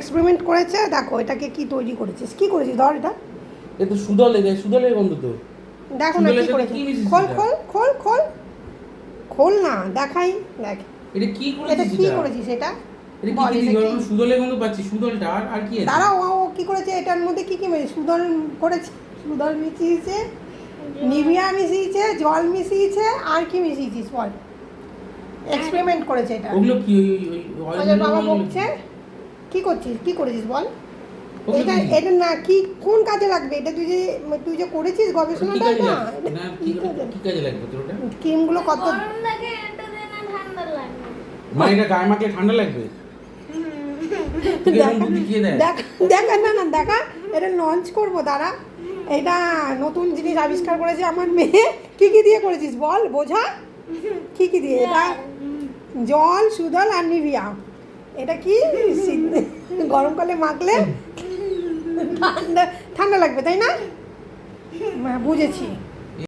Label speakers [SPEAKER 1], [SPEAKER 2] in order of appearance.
[SPEAKER 1] Experiment করেছে। দেখো এটাকে কি তৈরি করেছিস, কি করেছিস, ধর এটা।
[SPEAKER 2] এ তো সুদলের গন্ধ তো।
[SPEAKER 1] দেখো না কি করেছিস, খোল খোল খোল খোল খোল না, দেখাই দেখ।
[SPEAKER 2] এটা কি
[SPEAKER 1] এটা
[SPEAKER 2] করেছিস?
[SPEAKER 1] কি করেছিস এটা?
[SPEAKER 2] এটা
[SPEAKER 1] বল
[SPEAKER 2] কি
[SPEAKER 1] এটা
[SPEAKER 2] দিবি?
[SPEAKER 1] কি?
[SPEAKER 2] সুদলের গন্ধ পাচ্ছি, সুদলটা আর কি আছে?
[SPEAKER 1] দাঁড়াও, ও কি করেছে এটার মধ্যে, কি কি মেশে সুদল করেছে, সুদল মিশিয়েছে, নিভিয়া মিশিয়েছে, জল মিশিয়েছে, আর কি মিশিয়েছিস বল? এক্সপেরিমেন্ট করেছে এটা।
[SPEAKER 2] ওগুলো কি ওই
[SPEAKER 1] ওদের বাবা বকছে। কি করছিস, কি করেছিস বল? এটা এটা না, কি কোন কাজে লাগবে এটা? তুই যে করেছিস গবেষণাটা, না
[SPEAKER 2] কি কাজে লাগবে তোর ওটা?
[SPEAKER 1] ক্রিমগুলো কত
[SPEAKER 3] গরম লাগে, এটা দিয়ে না ঠান্ডা লাগে।
[SPEAKER 2] মানে এটা গায়ে মাখলে ঠান্ডা লাগবে?
[SPEAKER 1] দেখা না না দেখা, এটা লঞ্চ করবো দাঁড়া। এটা নতুন জিনিস আবিষ্কার করেছে আমার মেয়ে। কি কি দিয়ে করেছিস বল, বোঝা কি কি দিয়ে? এটা জল, সুদল আর নিভিয়া। এটা কি গরমকালে মাখলে ঠান্ডা ঠান্ডা লাগবে, তাই না? বুঝেছি।